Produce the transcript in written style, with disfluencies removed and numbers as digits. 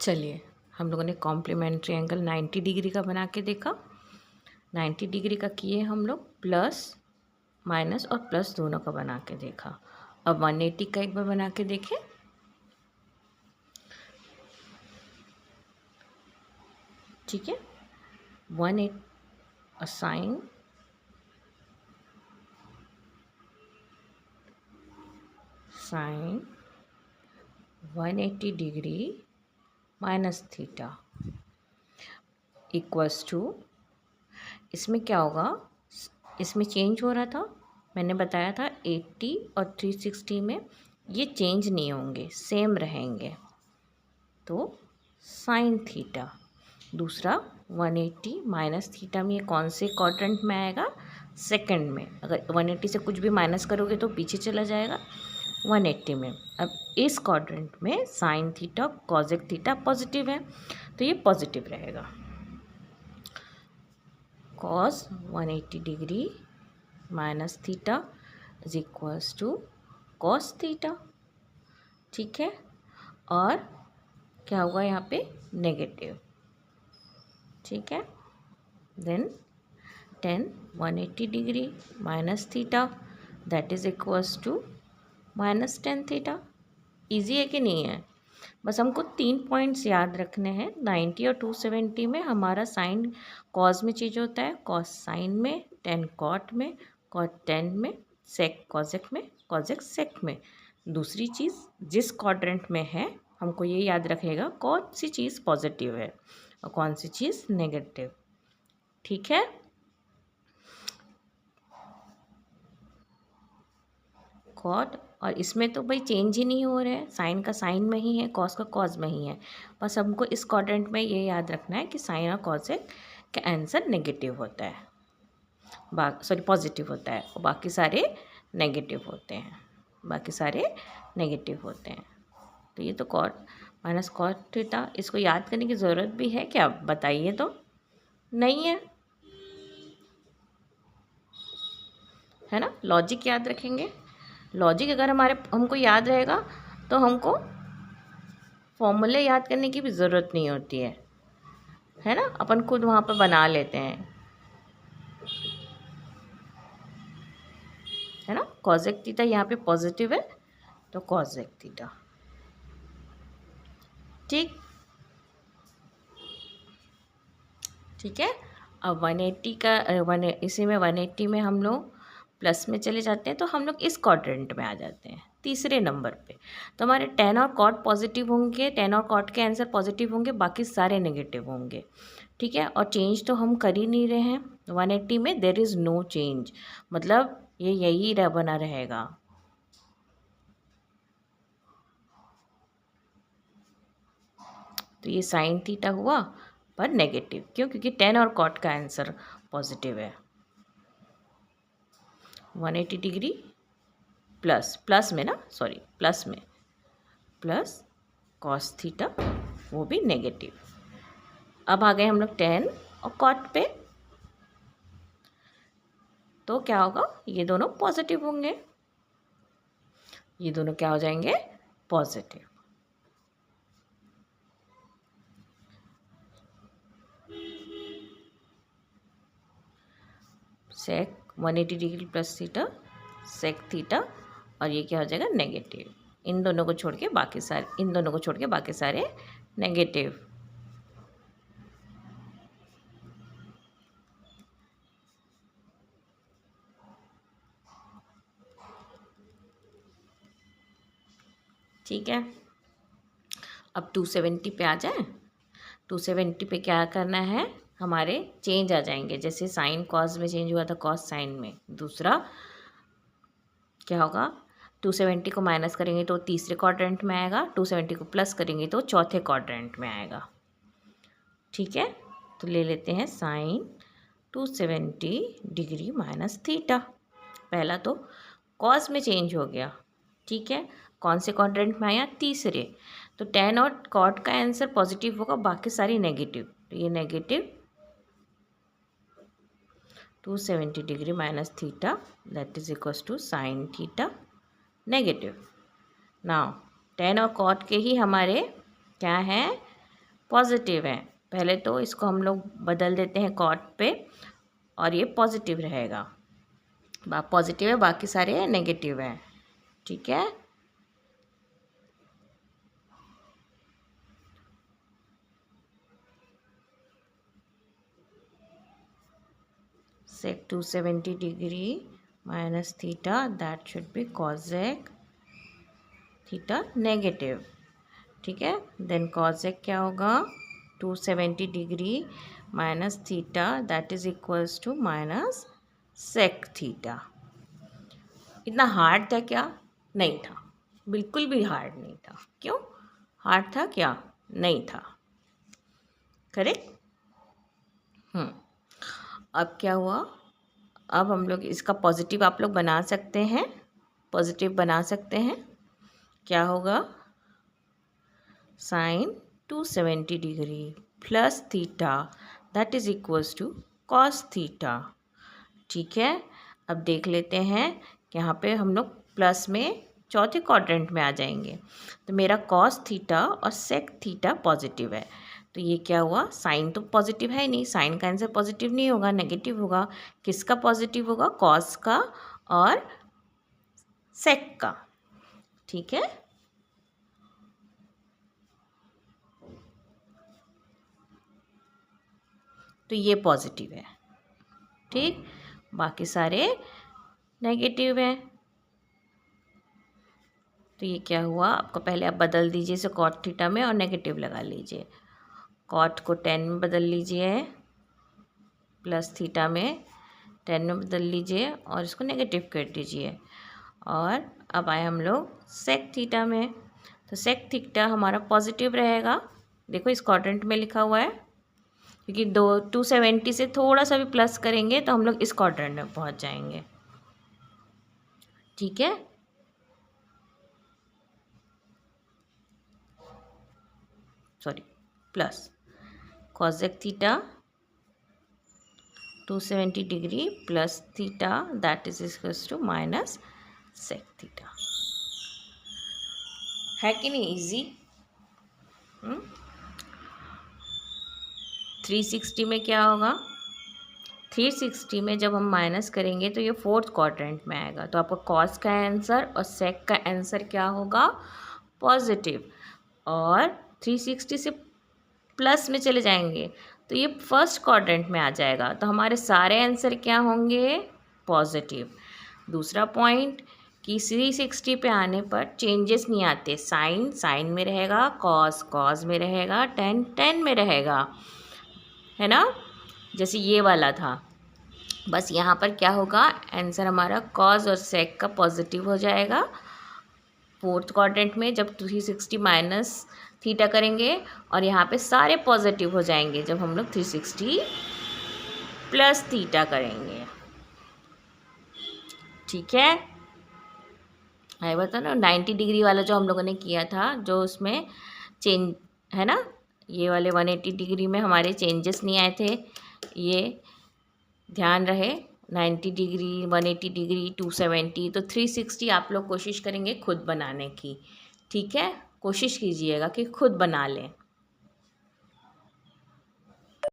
चलिए, हम लोगों ने कॉम्प्लीमेंट्री एंगल 90 डिग्री का बना के देखा। 90 डिग्री का किए हम लोग, प्लस माइनस और प्लस दोनों का बना के देखा। अब 180 का एक बार बना के देखें। ठीक है, 180 sine sine 180 degree minus theta equals to, इसमें क्या होगा, इसमें चेंज हो रहा था, मैंने बताया था 80 और 360 में ये चेंज नहीं होंगे, सेम रहेंगे, तो साइन थीटा। दूसरा 180 माइनस थीटा में ये कौन से क्वाड्रेंट में आएगा, सेकंड में। अगर 180 से कुछ भी माइनस करोगे तो पीछे चला जाएगा 180 में। अब इस क्वाड्रेंट में sine theta cosec theta positive है, तो ये पॉजिटिव रहेगा। cos 180 degree minus theta is equals to cos theta. ठीक है, और क्या होगा यहाँ पे, नेगेटिव। ठीक है, then 180 degree minus theta that is equals to minus 10 theta. Easy है कि नहीं है? बस हमको 3 पॉइंट्स याद रखने हैं। 90 और 270 में हमारा साइन कॉस में चेंज होता है, कॉस साइन में, टेन कॉट में, कॉट टेन में, सेक कॉजेक में, कॉजेक सेक में। दूसरी चीज़, जिस क्वाड्रेंट में है हमको ये याद रखेगा कौन सी चीज़ पॉजिटिव है और कौन सी चीज़ नेगेटिव। ठीक है, कॉट, और इसमें तो भाई चेंज ही नहीं हो रहा है, साइन का साइन में ही है, कॉस का कॉस में ही है। बस हमको इस क्वाड्रेंट में ये याद रखना है कि साइन और कॉसेक का आंसर नेगेटिव होता है, पॉजिटिव होता है, और बाकी सारे नेगेटिव होते हैं, बाकी सारे नेगेटिव होते हैं। तो ये तो कॉट माइनस कॉट थीटा, इसको याद करने की ज़रूरत भी है क्या, बताइए तो। नहीं है ना, लॉजिक याद रखेंगे। लॉजिक अगर हमको याद रहेगा तो हमको फॉर्मूले याद करने की भी ज़रूरत नहीं होती है ना, अपन खुद वहाँ पर बना लेते हैं, है ना। कॉसेक थीटा यहाँ पे पॉजिटिव है, तो कॉसेक थीटा। ठीक है, अब 180 का इसी में 180 में हम लोग प्लस में चले जाते हैं, तो हम लोग इस क्वाड्रेंट में आ जाते हैं, तीसरे नंबर पे। तो हमारे टेन और कॉट पॉजिटिव होंगे, टेन और कॉट के आंसर पॉजिटिव होंगे, बाकी सारे नेगेटिव होंगे। ठीक है, और चेंज तो हम कर ही नहीं रहे हैं 180 में, देयर इज़ नो चेंज, मतलब ये यही बना रहेगा। तो ये साइन थीटा हुआ पर नेगेटिव, क्यों, क्योंकि टेन और कॉट का आंसर पॉजिटिव है। 180 डिग्री प्लस में ना, सॉरी प्लस में, प्लस कॉस थीटा वो भी नेगेटिव। अब आ गए हम लोग टेन और कॉट पे, तो क्या होगा, ये दोनों पॉजिटिव होंगे, ये दोनों क्या हो जाएंगे, positive. Sec 180 degree plus theta sec theta, और ये क्या हो जाएगा, नेगेटिव। इन दोनों को छोड़ के बाकी सारे, इन दोनों को छोड़ के बाकी सारे नेगेटिव। ठीक है, अब 270 पे आ जाए। 270 पे क्या करना है, हमारे चेंज आ जाएंगे, जैसे साइन कॉस में चेंज हुआ था, कॉस साइन में। दूसरा क्या होगा, 270 को माइनस करेंगे तो तीसरे क्वाड्रेंट में आएगा, 270 को प्लस करेंगे तो चौथे क्वाड्रेंट में आएगा। ठीक है, तो ले लेते हैं साइन 270 डिग्री माइनस थीटा। पहला तो कॉस में चेंज हो गया, ठीक है, कौन से क्वाड्रेंट में आया, तीसरे, तो टेन और कॉट का आंसर पॉजिटिव होगा, बाकी सारी नेगेटिव, तो ये negative 270 degree minus theta that is equals to sine theta negative. Now tan और कॉट के ही हमारे क्या हैं, पॉजिटिव है। पहले तो इसको हम लोग बदल देते हैं कॉट पे और ये पॉजिटिव रहेगा। पॉजिटिव है, बाकी सारे नेगेटिव हैं। ठीक है, sec 270 degree minus theta, that should be cosec theta negative. ठीक है, देन cosec क्या होगा, 270 degree minus theta, that is equals to minus sec theta. इतना हार्ड था क्या? नहीं था, बिल्कुल भी हार्ड नहीं था। क्यों हार्ड था क्या? नहीं था। करेक्ट। अब क्या हुआ, अब हम लोग इसका पॉजिटिव आप लोग बना सकते हैं, पॉजिटिव बना सकते हैं। क्या होगा, sine 270 degree plus theta, that is equals to cos theta. ठीक है, अब देख लेते हैं कि यहाँ पे हम लोग प्लस में चौथे क्वाड्रेंट में आ जाएंगे। तो मेरा कॉस थीटा और सेक थीटा पॉजिटिव है, तो ये क्या हुआ, साइन तो पॉजिटिव है नहीं, साइन का आंसर पॉजिटिव नहीं होगा, नेगेटिव होगा। किसका पॉजिटिव होगा, कॉस का और सेक का। ठीक है, तो ये पॉजिटिव है। ठीक, बाकी सारे नेगेटिव है। तो ये क्या हुआ, आपको पहले आप बदल दीजिए इसे कॉट थीटा में और नेगेटिव लगा लीजिए। कॉट को 10 में बदल लीजिए, प्लस थीटा में 10 में बदल लीजिए और इसको नेगेटिव कर दीजिए। और अब आए हम लोग सेक थीटा में, तो सेक थीटा हमारा पॉजिटिव रहेगा। देखो इस क्वाड्रेंट में लिखा हुआ है, क्योंकि 270 से थोड़ा सा भी प्लस करेंगे तो हम लोग इस क्वाड्रेंट में पहुंच जाएंगे। ठीक है, sorry plus cosec theta 270 degree plus theta, that is equals to minus sec theta. है कि नहीं इजी? 360 में क्या होगा, 360 में जब हम माइनस करेंगे तो ये फोर्थ क्वाड्रेंट में आएगा। तो आपका कॉस का आंसर और सेक का आंसर क्या होगा, पॉजिटिव। और 360 से प्लस में चले जाएंगे तो ये फर्स्ट क्वाड्रेंट में आ जाएगा। तो हमारे सारे आंसर क्या होंगे, पॉजिटिव। दूसरा पॉइंट कि 360 पे आने पर चेंजेस नहीं आते, साइन साइन में रहेगा, कॉस कॉस में रहेगा, टेन टेन में रहेगा, है ना, जैसे ये वाला था। बस यहाँ पर क्या होगा, आंसर हमारा कॉस और सेक का पॉजिटिव हो जाएगा फोर्थ क्वाड्रेंट में जब 360 माइनस थीटा करेंगे, और यहाँ पे सारे पॉजिटिव हो जाएंगे जब हम लोग 360 प्लस थीटा करेंगे। ठीक है, आई बता ना 90 डिग्री वाला जो हम लोगों ने किया था, जो उसमें चेंज है ना, ये वाले 180 डिग्री में हमारे चेंजेस नहीं आए थे, ये ध्यान रहे। 90 डिग्री 180 डिग्री 270, तो 360 आप लोग कोशिश करेंगे खुद बनाने की। ठीक है, कोशिश कीजिएगा कि खुद बना लें।